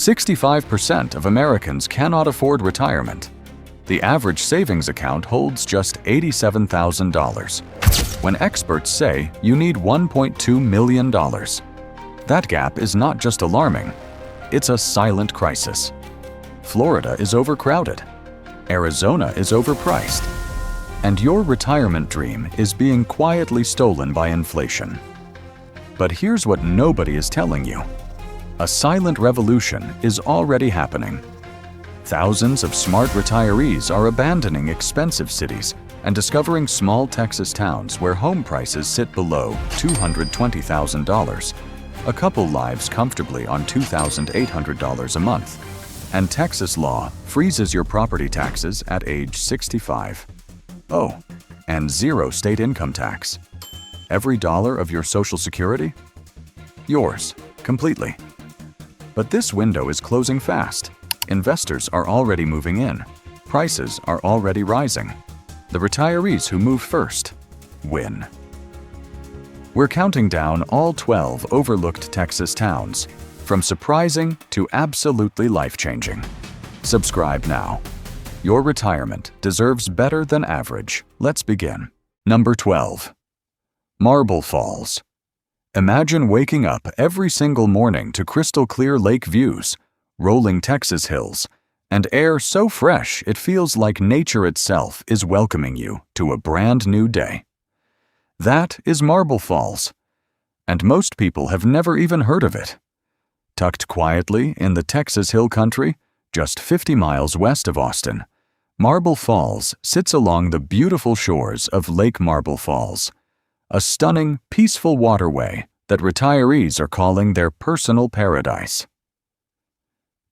65% of Americans cannot afford retirement. The average savings account holds just $87,000, when experts say you need $1.2 million. That gap is not just alarming, it's a silent crisis. Florida is overcrowded. Arizona is overpriced. And your retirement dream is being quietly stolen by inflation. But here's what nobody is telling you. A silent revolution is already happening. Thousands of smart retirees are abandoning expensive cities and discovering small Texas towns where home prices sit below $220,000. A couple lives comfortably on $2,800 a month. And Texas law freezes your property taxes at age 65. Oh, and zero state income tax. Every dollar of your Social Security? Yours, completely. But this window is closing fast. Investors are already moving in. Prices are already rising. The retirees who move first win. We're counting down all 12 overlooked Texas towns, from surprising to absolutely life-changing. Subscribe now. Your retirement deserves better than average. Let's begin. Number 12. Marble Falls. Imagine waking up every single morning to crystal-clear lake views, rolling Texas hills, and air so fresh it feels like nature itself is welcoming you to a brand new day. That is Marble Falls, and most people have never even heard of it. Tucked quietly in the Texas Hill Country, just 50 miles west of Austin, Marble Falls sits along the beautiful shores of Lake Marble Falls, a stunning, peaceful waterway that retirees are calling their personal paradise.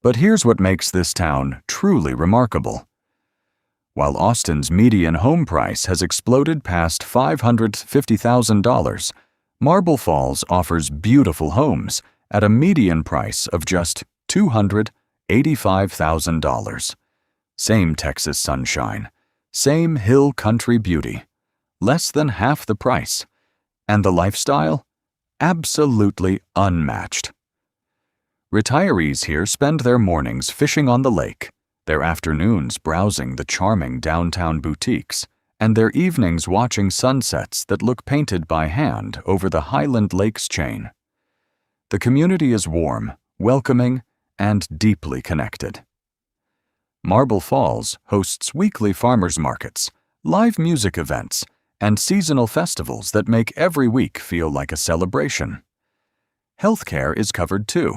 But here's what makes this town truly remarkable. While Austin's median home price has exploded past $550,000, Marble Falls offers beautiful homes at a median price of just $285,000. Same Texas sunshine, same hill country beauty, less than half the price. And the lifestyle? Absolutely unmatched. Retirees here spend their mornings fishing on the lake, their afternoons browsing the charming downtown boutiques, and their evenings watching sunsets that look painted by hand over the Highland Lakes chain. The community is warm, welcoming, and deeply connected. Marble Falls hosts weekly farmers markets, live music events, and seasonal festivals that make every week feel like a celebration. Healthcare is covered too.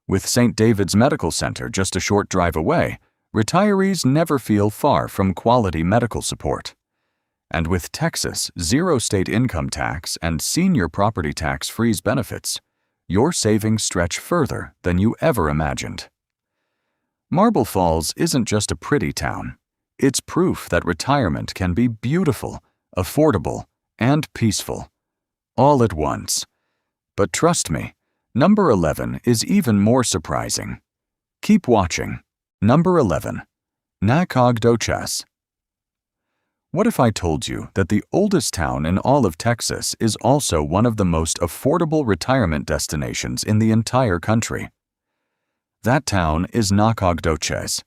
With St. David's Medical Center just a short drive away, retirees never feel far from quality medical support. And with Texas' zero state income tax and senior property tax freeze benefits, your savings stretch further than you ever imagined. Marble Falls isn't just a pretty town. It's proof that retirement can be beautiful, affordable, and peaceful, all at once. But trust me, number 11 is even more surprising. Keep watching. Number 11. Nacogdoches. What if I told you that the oldest town in all of Texas is also one of the most affordable retirement destinations in the entire country? That town is Nacogdoches,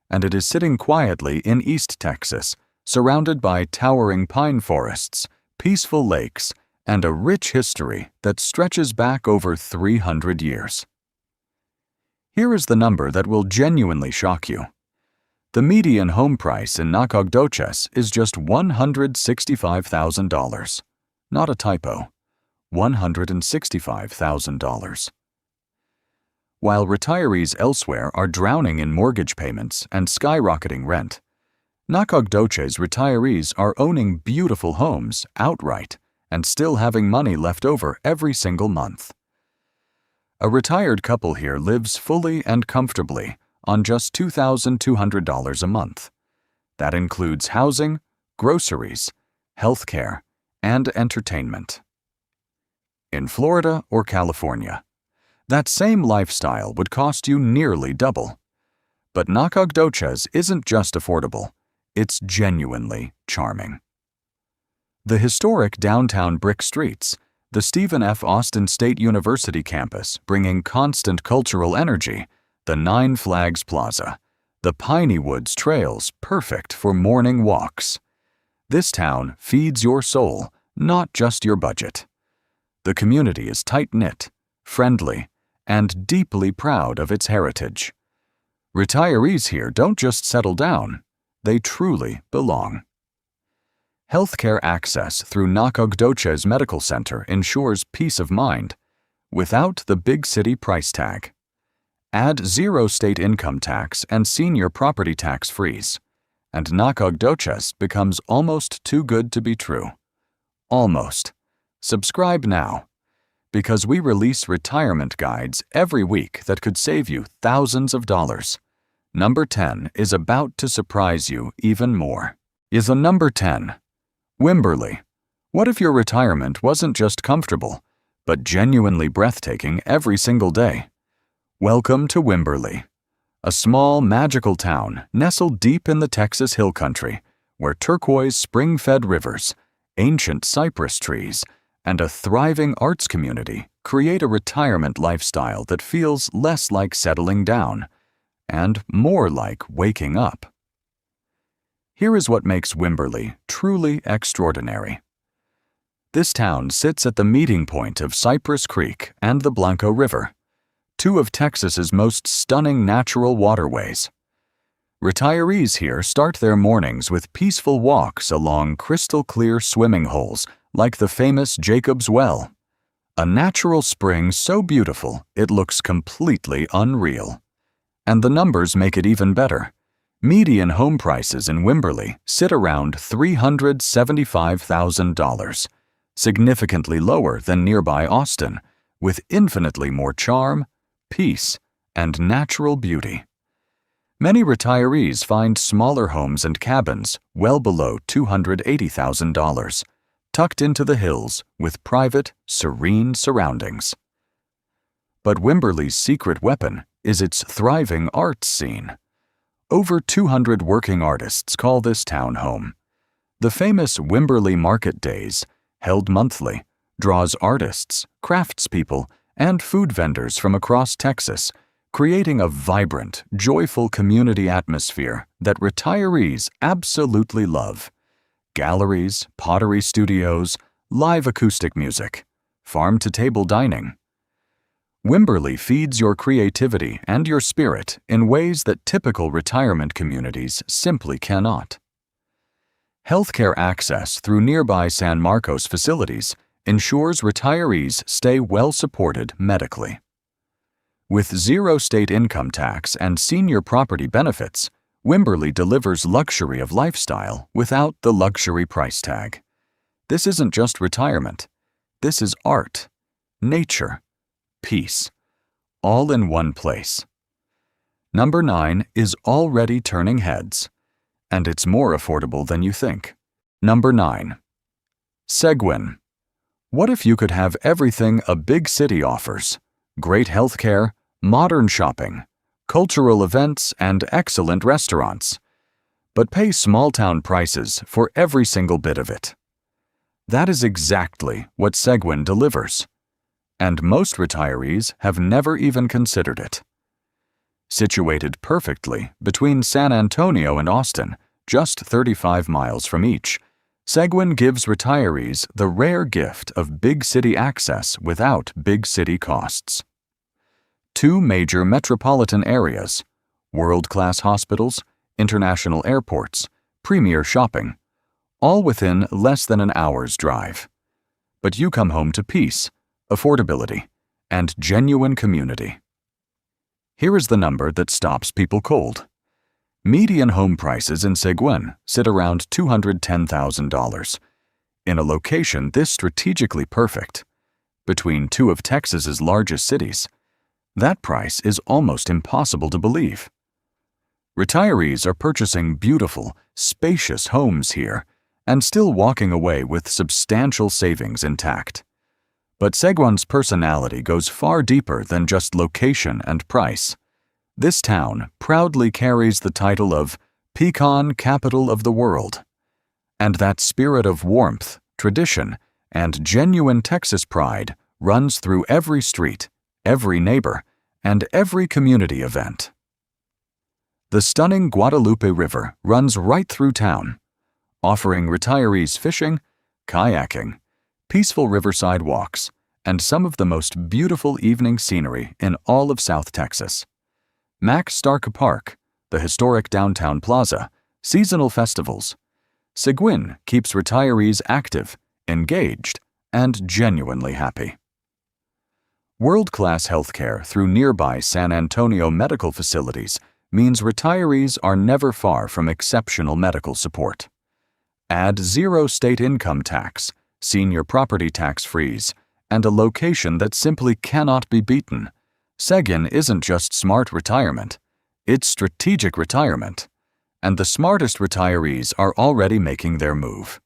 and it is sitting quietly in East Texas, surrounded by towering pine forests, peaceful lakes, and a rich history that stretches back over 300 years. Here is the number that will genuinely shock you. The median home price in Nacogdoches is just $165,000. Not a typo. $165,000. While retirees elsewhere are drowning in mortgage payments and skyrocketing rent, Nacogdoches retirees are owning beautiful homes outright and still having money left over every single month. A retired couple here lives fully and comfortably on just $2,200 a month. That includes housing, groceries, healthcare, and entertainment. In Florida or California, that same lifestyle would cost you nearly double. But Nacogdoches isn't just affordable, it's genuinely charming. The historic downtown brick streets, the Stephen F. Austin State University campus bringing constant cultural energy, the Nine Flags Plaza, the Piney Woods trails perfect for morning walks. This town feeds your soul, not just your budget. The community is tight-knit, friendly, and deeply proud of its heritage. Retirees here don't just settle down, they truly belong. Healthcare access through Nacogdoches Medical Center ensures peace of mind without the big city price tag. Add 0 state income tax and senior property tax freeze, and Nacogdoches becomes almost too good to be true. Almost. Subscribe now, because we release retirement guides every week that could save you thousands of dollars. Number 10 is about to surprise you even more. Is a number 10. Wimberley. What if your retirement wasn't just comfortable, but genuinely breathtaking every single day? Welcome to Wimberley, a small, magical town nestled deep in the Texas Hill Country, where turquoise spring-fed rivers, ancient cypress trees, and a thriving arts community create a retirement lifestyle that feels less like settling down and more like waking up. Here is what makes Wimberley truly extraordinary. This town sits at the meeting point of Cypress Creek and the Blanco River, two of Texas's most stunning natural waterways. Retirees here start their mornings with peaceful walks along crystal-clear swimming holes like the famous Jacob's Well, a natural spring so beautiful it looks completely unreal. And the numbers make it even better. Median home prices in Wimberley sit around $375,000, significantly lower than nearby Austin, with infinitely more charm, peace, and natural beauty. Many retirees find smaller homes and cabins well below $280,000, tucked into the hills with private, serene surroundings. But Wimberley's secret weapon is its thriving arts scene. Over 200 working artists call this town home. The famous Wimberley Market Days, held monthly, draws artists, craftspeople, and food vendors from across Texas, creating a vibrant, joyful community atmosphere that retirees absolutely love. Galleries, pottery studios, live acoustic music, farm-to-table dining. Wimberley feeds your creativity and your spirit in ways that typical retirement communities simply cannot. Healthcare access through nearby San Marcos facilities ensures retirees stay well supported medically. With 0 state income tax and senior property benefits, Wimberley delivers luxury of lifestyle without the luxury price tag. This isn't just retirement. This is art, nature, peace, all in one place. Number 9 is already turning heads, and it's more affordable than you think. Number 9. Seguin. What if you could have everything a big city offers? Great healthcare, modern shopping, cultural events, and excellent restaurants, but pay small-town prices for every single bit of it. That is exactly what Seguin delivers, and most retirees have never even considered it. Situated perfectly between San Antonio and Austin, just 35 miles from each, Seguin gives retirees the rare gift of big city access without big city costs. 2 major metropolitan areas, world-class hospitals, international airports, premier shopping, all within less than an hour's drive. But you come home to peace, affordability, and genuine community. Here is the number that stops people cold. Median home prices in Seguin sit around $210,000. In a location this strategically perfect, between 2 of Texas's largest cities, that price is almost impossible to believe. Retirees are purchasing beautiful, spacious homes here and still walking away with substantial savings intact. But Seguin's personality goes far deeper than just location and price. This town proudly carries the title of Pecan Capital of the World. And that spirit of warmth, tradition, and genuine Texas pride runs through every street, every neighbor, and every community event. The stunning Guadalupe River runs right through town, offering retirees fishing, kayaking, peaceful riverside walks, and some of the most beautiful evening scenery in all of South Texas. Mack Stark Park, the historic downtown plaza, seasonal festivals. Seguin keeps retirees active, engaged, and genuinely happy. World-class healthcare through nearby San Antonio medical facilities means retirees are never far from exceptional medical support. Add zero state income tax, senior property tax freeze, and a location that simply cannot be beaten. Seguin isn't just smart retirement, it's strategic retirement. And the smartest retirees are already making their move.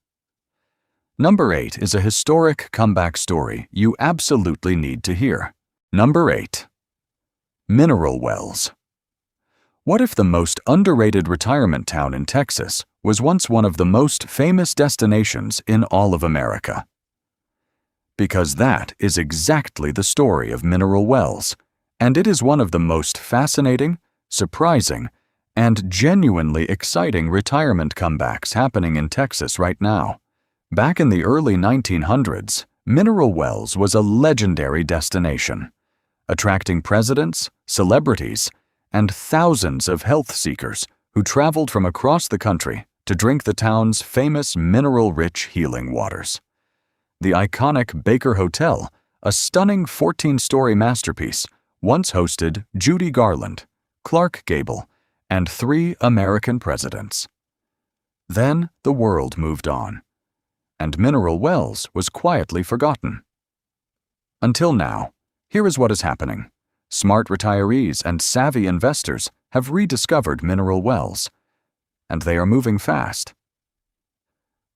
Number 8 is a historic comeback story you absolutely need to hear. Number 8. Mineral wells. What if the most underrated retirement town in Texas was once one of the most famous destinations in all of America? Because that is exactly the story of mineral wells, and it is one of the most fascinating, surprising, and genuinely exciting retirement comebacks happening in Texas right now. Back in the early 1900s, Mineral Wells was a legendary destination, attracting presidents, celebrities, and thousands of health seekers who traveled from across the country to drink the town's famous mineral-rich healing waters. The iconic Baker Hotel, a stunning 14-story masterpiece, once hosted Judy Garland, Clark Gable, and 3 American presidents. Then the world moved on, and Mineral Wells was quietly forgotten. Until now, here is what is happening. Smart retirees and savvy investors have rediscovered mineral wells, and they are moving fast.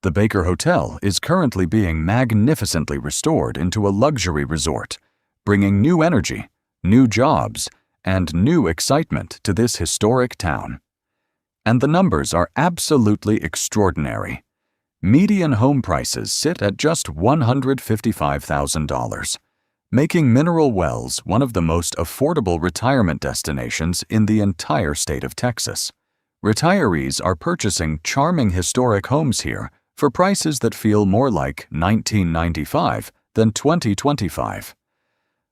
The Baker Hotel is currently being magnificently restored into a luxury resort, bringing new energy, new jobs, and new excitement to this historic town. And the numbers are absolutely extraordinary. Median home prices sit at just $155,000, making Mineral Wells one of the most affordable retirement destinations in the entire state of Texas. Retirees are purchasing charming historic homes here for prices that feel more like $1995 than $2025.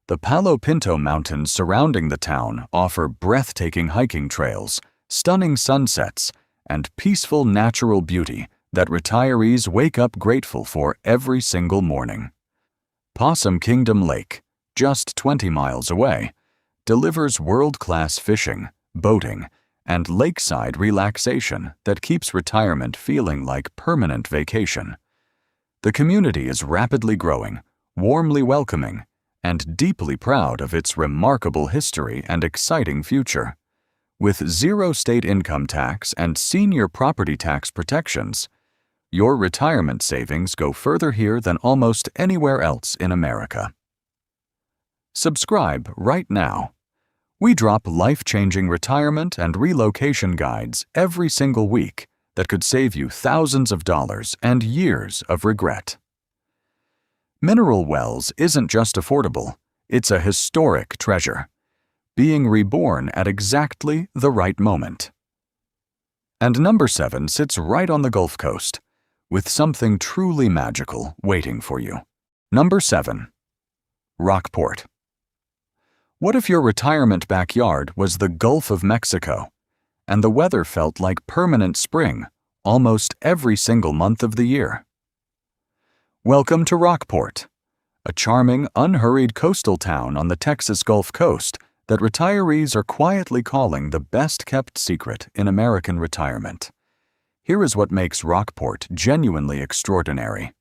The Palo Pinto Mountains surrounding the town offer breathtaking hiking trails, stunning sunsets, and peaceful natural beauty that retirees wake up grateful for every single morning. Possum Kingdom Lake, just 20 miles away, delivers world-class fishing, boating, and lakeside relaxation that keeps retirement feeling like permanent vacation. The community is rapidly growing, warmly welcoming, and deeply proud of its remarkable history and exciting future. With zero state income tax and senior property tax protections, your retirement savings go further here than almost anywhere else in America. Subscribe right now. We drop life-changing retirement and relocation guides every single week that could save you thousands of dollars and years of regret. Mineral Wells isn't just affordable, it's a historic treasure, being reborn at exactly the right moment. And number 7 sits right on the Gulf Coast, with something truly magical waiting for you. Number 7. Rockport. What if your retirement backyard was the Gulf of Mexico, and the weather felt like permanent spring almost every single month of the year? Welcome to Rockport, a charming, unhurried coastal town on the Texas Gulf Coast that retirees are quietly calling the best-kept secret in American retirement. Here is what makes Rockport genuinely extraordinary.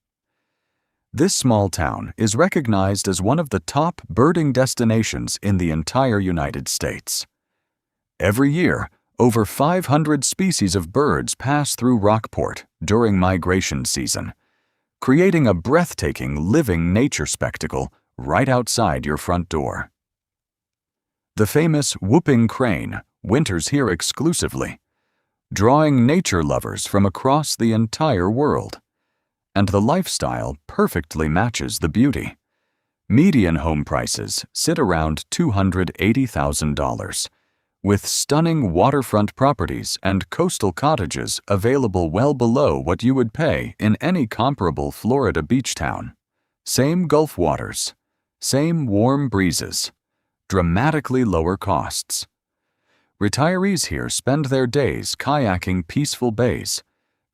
This small town is recognized as one of the top birding destinations in the entire United States. Every year, over 500 species of birds pass through Rockport during migration season, creating a breathtaking living nature spectacle right outside your front door. The famous whooping crane winters here exclusively, drawing nature lovers from across the entire world. And the lifestyle perfectly matches the beauty. Median home prices sit around $280,000, with stunning waterfront properties and coastal cottages available well below what you would pay in any comparable Florida beach town. Same Gulf waters, same warm breezes, dramatically lower costs. Retirees here spend their days kayaking peaceful bays,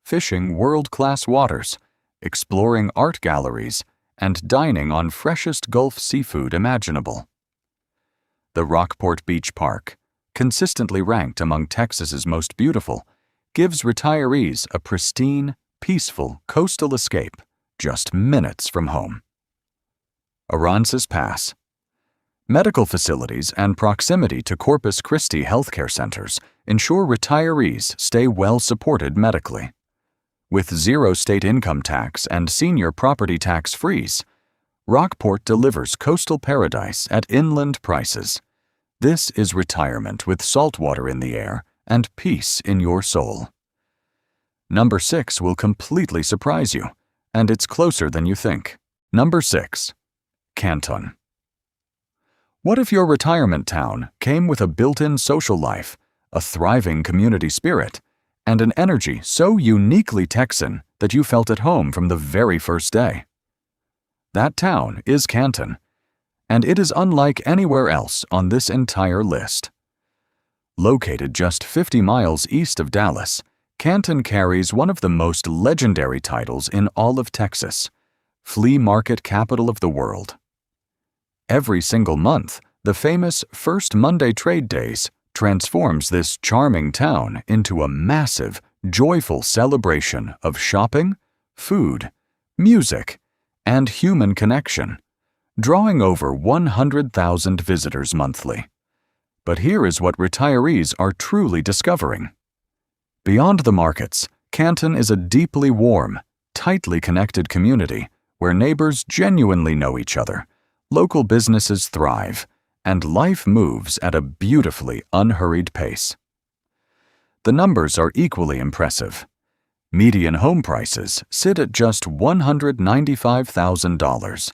fishing world-class waters, exploring art galleries, and dining on freshest Gulf seafood imaginable. The Rockport Beach Park, consistently ranked among Texas's most beautiful, gives retirees a pristine, peaceful coastal escape just minutes from home. Aransas Pass. Medical facilities and proximity to Corpus Christi healthcare centers ensure retirees stay well supported medically. With zero state income tax and senior property tax freeze, Rockport delivers coastal paradise at inland prices. This is retirement with saltwater in the air and peace in your soul. Number 6 will completely surprise you, and it's closer than you think. Number 6. Canton. What if your retirement town came with a built-in social life, a thriving community spirit, and an energy so uniquely Texan that you felt at home from the very first day? That town is Canton, and it is unlike anywhere else on this entire list. Located just 50 miles east of Dallas, Canton carries one of the most legendary titles in all of Texas, flea market capital of the world. Every single month, the famous First Monday Trade Days transforms this charming town into a massive, joyful celebration of shopping, food, music, and human connection, drawing over 100,000 visitors monthly. But here is what retirees are truly discovering. Beyond the markets, Canton is a deeply warm, tightly connected community where neighbors genuinely know each other, local businesses thrive, and life moves at a beautifully unhurried pace. The numbers are equally impressive. Median home prices sit at just $195,000,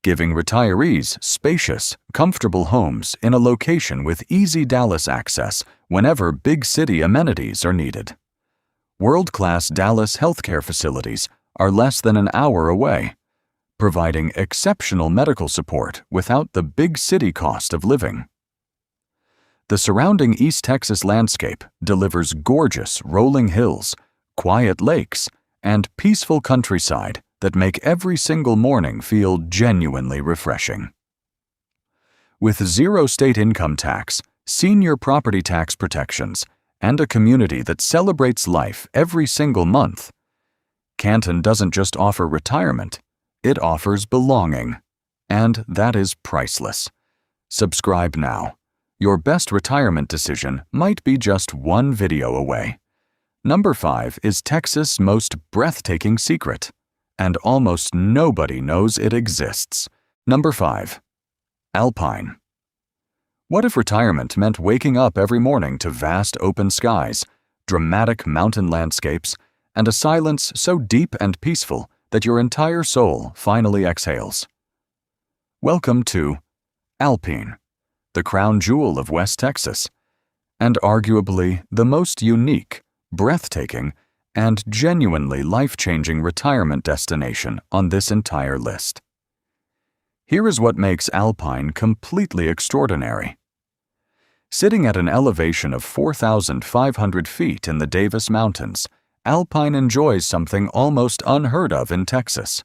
giving retirees spacious, comfortable homes in a location with easy Dallas access whenever big city amenities are needed. World-class Dallas healthcare facilities are less than an hour away, providing exceptional medical support without the big city cost of living. The surrounding East Texas landscape delivers gorgeous rolling hills, quiet lakes, and peaceful countryside that make every single morning feel genuinely refreshing. With zero state income tax, senior property tax protections, and a community that celebrates life every single month, Canton doesn't just offer retirement, it offers belonging, and that is priceless. Subscribe now. Your best retirement decision might be just one video away. Number 5 is Texas' most breathtaking secret, and almost nobody knows it exists. Number 5. Alpine. What if retirement meant waking up every morning to vast open skies, dramatic mountain landscapes, and a silence so deep and peaceful that your entire soul finally exhales? Welcome to Alpine, the crown jewel of West Texas, and arguably the most unique, breathtaking, and genuinely life-changing retirement destination on this entire list. Here is what makes Alpine completely extraordinary. Sitting at an elevation of 4,500 feet in the Davis Mountains, Alpine enjoys something almost unheard of in Texas: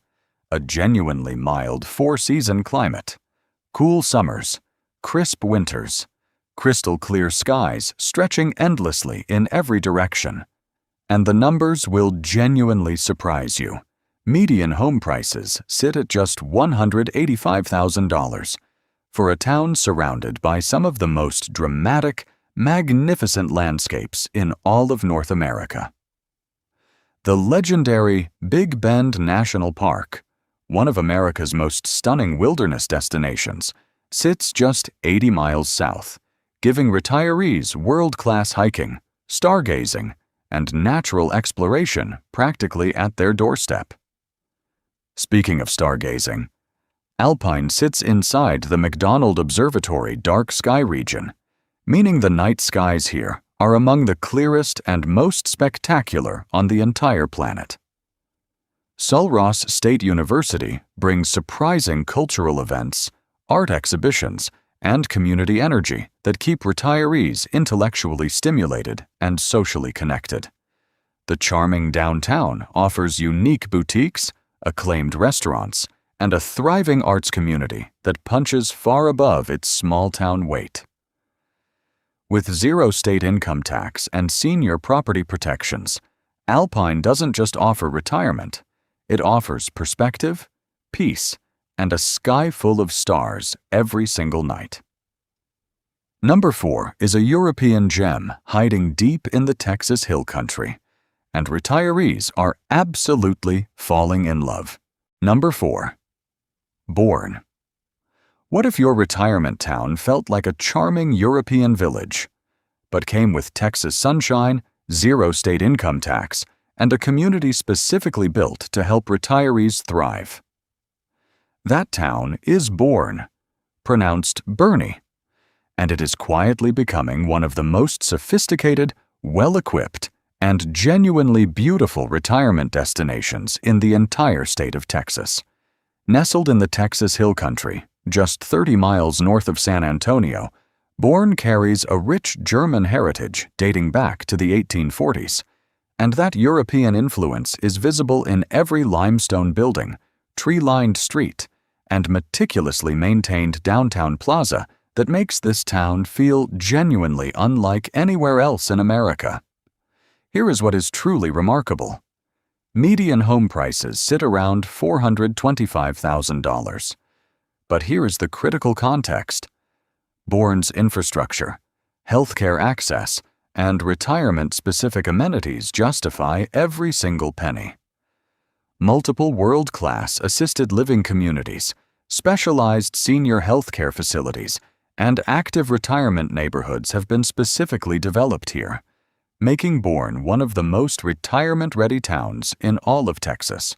a genuinely mild four-season climate, cool summers, crisp winters, crystal clear skies stretching endlessly in every direction. And the numbers will genuinely surprise you. Median home prices sit at just $185,000 for a town surrounded by some of the most dramatic, magnificent landscapes in all of North America. The legendary Big Bend National Park, one of America's most stunning wilderness destinations, sits just 80 miles south, giving retirees world-class hiking, stargazing, and natural exploration practically at their doorstep. Speaking of stargazing, Alpine sits inside the McDonald Observatory dark sky region, meaning the night skies here are among the clearest and most spectacular on the entire planet. Sul Ross State University brings surprising cultural events, art exhibitions, and community energy that keep retirees intellectually stimulated and socially connected. The charming downtown offers unique boutiques, acclaimed restaurants, and a thriving arts community that punches far above its small-town weight. With zero state income tax and senior property protections, Alpine doesn't just offer retirement, it offers perspective, peace, and a sky full of stars every single night. Number 4 is a European gem hiding deep in the Texas Hill Country, and retirees are absolutely falling in love. Number 4. Bourne. What if your retirement town felt like a charming European village, but came with Texas sunshine, zero state income tax, and a community specifically built to help retirees thrive? That town is Bourne, pronounced Bernie, and it is quietly becoming one of the most sophisticated, well-equipped, and genuinely beautiful retirement destinations in the entire state of Texas. Nestled in the Texas Hill Country, just 30 miles north of San Antonio, Bourne carries a rich German heritage dating back to the 1840s, and that European influence is visible in every limestone building, tree-lined street, and meticulously maintained downtown plaza that makes this town feel genuinely unlike anywhere else in America. Here is what is truly remarkable. Median home prices sit around $425,000. But here is the critical context. Bourne's infrastructure, healthcare access, and retirement-specific amenities justify every single penny. Multiple world-class assisted living communities, specialized senior healthcare facilities, and active retirement neighborhoods have been specifically developed here, making Bourne one of the most retirement-ready towns in all of Texas.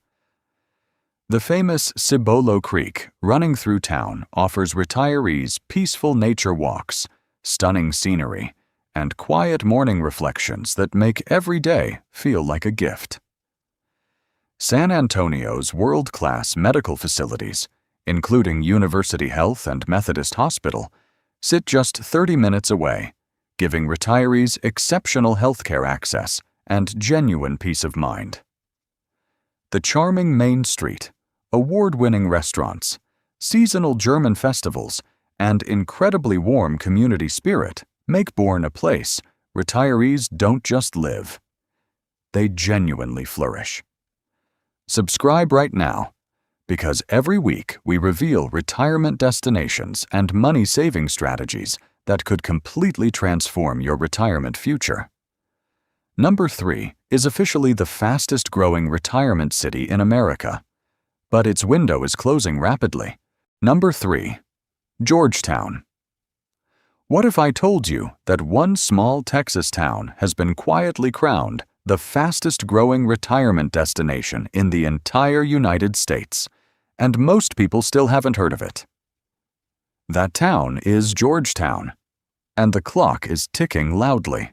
The famous Cibolo Creek running through town offers retirees peaceful nature walks, stunning scenery, and quiet morning reflections that make every day feel like a gift. San Antonio's world-class medical facilities, including University Health and Methodist Hospital, sit just 30 minutes away, giving retirees exceptional healthcare access and genuine peace of mind. The charming Main Street, award-winning restaurants, seasonal German festivals, and incredibly warm community spirit make Bourne a place retirees don't just live. They genuinely flourish. Subscribe right now, because every week we reveal retirement destinations and money-saving strategies that could completely transform your retirement future. Number 3 is officially the fastest-growing retirement city in America, but its window is closing rapidly. Number 3. Georgetown. What if I told you that one small Texas town has been quietly crowned the fastest-growing retirement destination in the entire United States, and most people still haven't heard of it? That town is Georgetown, and the clock is ticking loudly.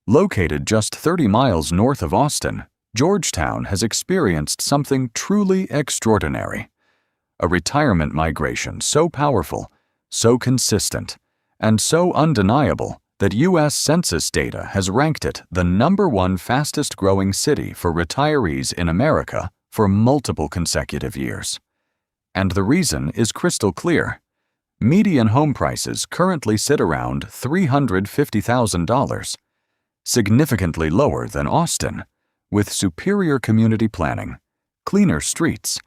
Located just 30 miles north of Austin, Georgetown has experienced something truly extraordinary. A retirement migration so powerful, so consistent, and so undeniable that U.S. Census data has ranked it the #1 fastest-growing city for retirees in America for multiple consecutive years. And the reason is crystal clear. Median home prices currently sit around $350,000, significantly lower than Austin, with superior community planning, cleaner streets,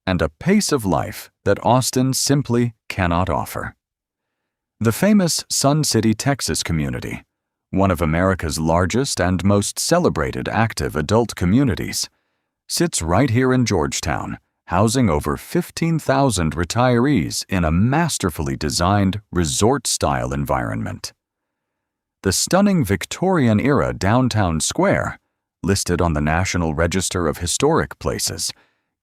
and a pace of life that Austin simply cannot offer. The famous Sun City, Texas community, one of America's largest and most celebrated active adult communities, sits right here in Georgetown, housing over 15,000 retirees in a masterfully designed resort-style environment. The stunning Victorian-era downtown square, listed on the National Register of Historic Places,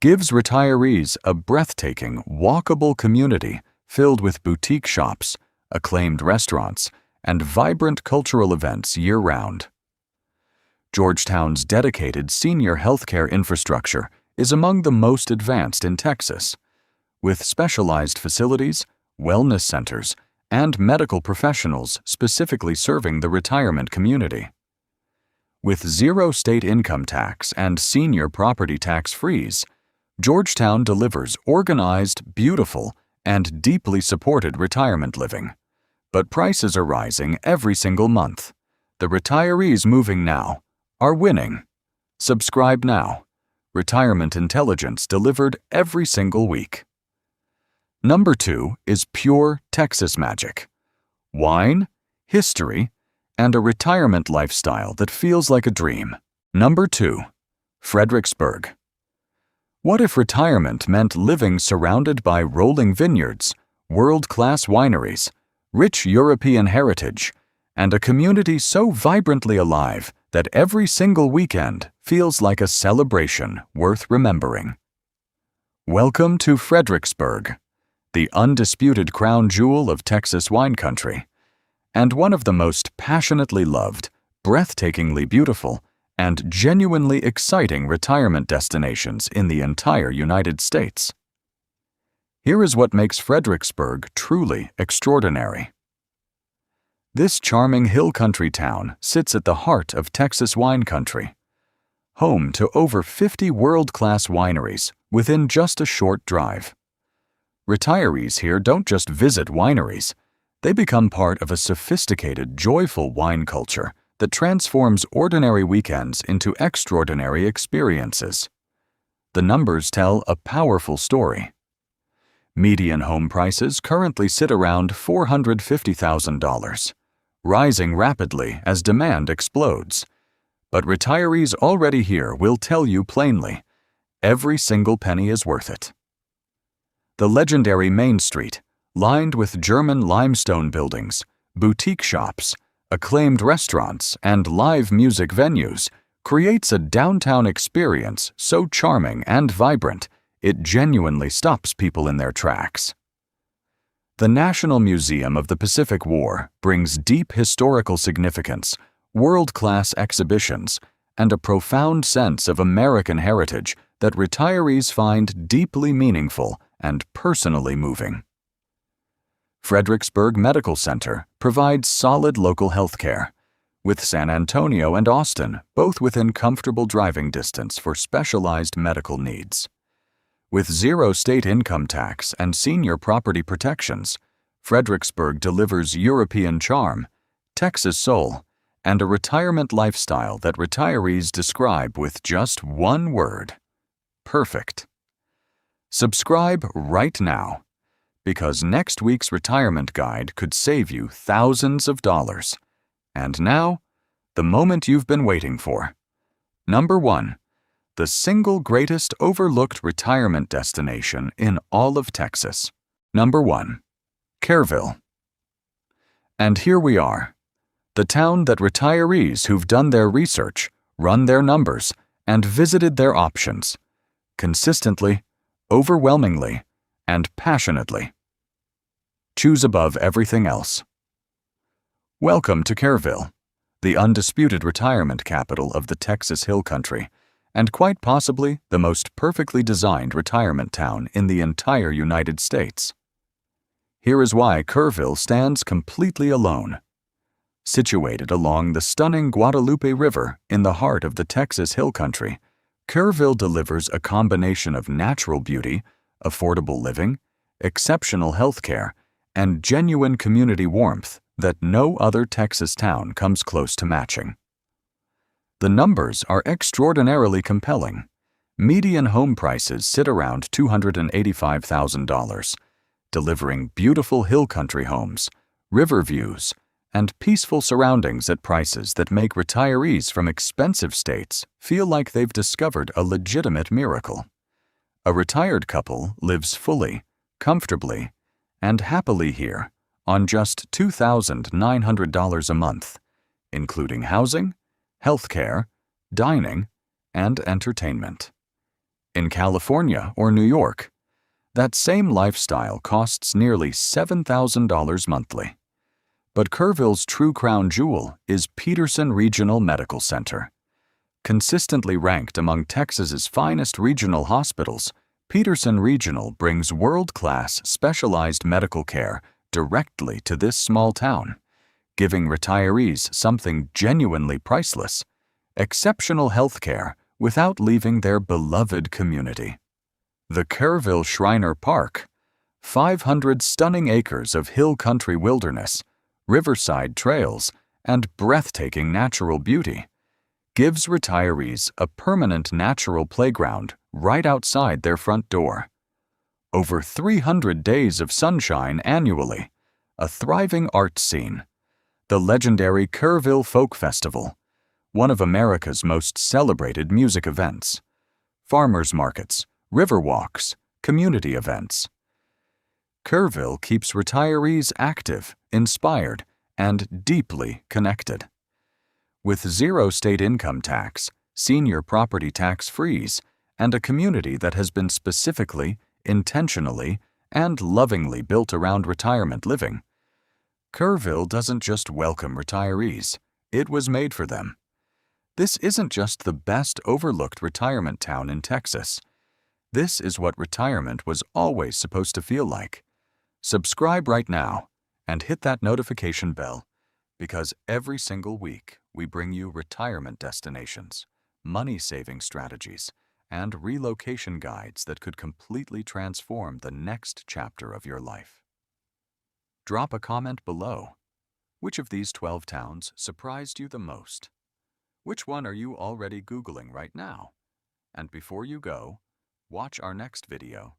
gives retirees a breathtaking, walkable community filled with boutique shops, acclaimed restaurants, and vibrant cultural events year-round. Georgetown's dedicated senior healthcare infrastructure is among the most advanced in Texas, with specialized facilities, wellness centers, and medical professionals specifically serving the retirement community. With zero state income tax and senior property tax freeze, Georgetown delivers organized, beautiful, and deeply supported retirement living. But prices are rising every single month. The retirees moving now are winning. Subscribe now. Retirement intelligence delivered every single week. Number 2 is pure Texas magic. Wine, history, and a retirement lifestyle that feels like a dream. Number 2, Fredericksburg. What if retirement meant living surrounded by rolling vineyards, world-class wineries, rich European heritage, and a community so vibrantly alive that every single weekend feels like a celebration worth remembering? Welcome to Fredericksburg, the undisputed crown jewel of Texas wine country, and one of the most passionately loved, breathtakingly beautiful, and genuinely exciting retirement destinations in the entire United States. Here is what makes Fredericksburg truly extraordinary. This charming hill country town sits at the heart of Texas wine country, home to over 50 world-class wineries within just a short drive. Retirees here don't just visit wineries, they become part of a sophisticated, joyful wine culture that transforms ordinary weekends into extraordinary experiences. The numbers tell a powerful story. Median home prices currently sit around $450,000, rising rapidly as demand explodes. But retirees already here will tell you plainly, every single penny is worth it. The legendary Main Street, lined with German limestone buildings, boutique shops, acclaimed restaurants, and live music venues, creates a downtown experience so charming and vibrant, it genuinely stops people in their tracks. The National Museum of the Pacific War brings deep historical significance, world-class exhibitions, and a profound sense of American heritage that retirees find deeply meaningful and personally moving. Fredericksburg Medical Center provides solid local health care, with San Antonio and Austin both within comfortable driving distance for specialized medical needs. With zero state income tax and senior property protections, Fredericksburg delivers European charm, Texas soul, and a retirement lifestyle that retirees describe with just one word: perfect. Subscribe right now, because next week's retirement guide could save you thousands of dollars. And now, the moment you've been waiting for. Number 1, the single greatest overlooked retirement destination in all of Texas. Number 1, Kerrville. And here we are, the town that retirees who've done their research, run their numbers, and visited their options, consistently, overwhelmingly, and passionately choose above everything else. Welcome to Kerrville, the undisputed retirement capital of the Texas Hill Country, and quite possibly the most perfectly designed retirement town in the entire United States. Here is why Kerrville stands completely alone. Situated along the stunning Guadalupe River in the heart of the Texas Hill Country, Kerrville delivers a combination of natural beauty, affordable living, exceptional health care, and genuine community warmth that no other Texas town comes close to matching. The numbers are extraordinarily compelling. Median home prices sit around $285,000, delivering beautiful hill country homes, river views, and peaceful surroundings at prices that make retirees from expensive states feel like they've discovered a legitimate miracle. A retired couple lives fully, comfortably, and happily here on just $2,900 a month, including housing, health care, dining, and entertainment. in California or New York. That same lifestyle costs nearly $7,000 monthly. But Kerrville's true crown jewel is Peterson Regional Medical Center. Consistently ranked among Texas's finest regional hospitals, Peterson Regional brings world-class specialized medical care directly to this small town, giving retirees something genuinely priceless: exceptional health care without leaving their beloved community. The Kerrville Shriner Park, 500 stunning acres of hill country wilderness, riverside trails, and breathtaking natural beauty, gives retirees a permanent natural playground right outside their front door. Over 300 days of sunshine annually, a thriving art scene, the legendary Kerrville Folk Festival, one of America's most celebrated music events, farmers markets, river walks, community events. Kerrville keeps retirees active, inspired, and deeply connected. With zero state income tax, senior property tax freeze, and a community that has been specifically, intentionally, and lovingly built around retirement living, Kerrville doesn't just welcome retirees, it was made for them. This isn't just the best overlooked retirement town in Texas. This is what retirement was always supposed to feel like. Subscribe right now and hit that notification bell, because every single week we bring you retirement destinations, money-saving strategies, and relocation guides that could completely transform the next chapter of your life. Drop a comment below. Which of these 12 towns surprised you the most? Which one are you already Googling right now? And before you go, watch our next video,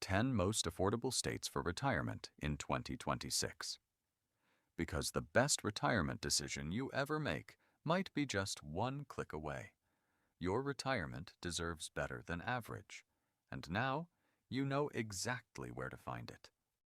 10 Most Affordable States for Retirement in 2026. Because the best retirement decision you ever make might be just one click away. Your retirement deserves better than average. And now, you know exactly where to find it.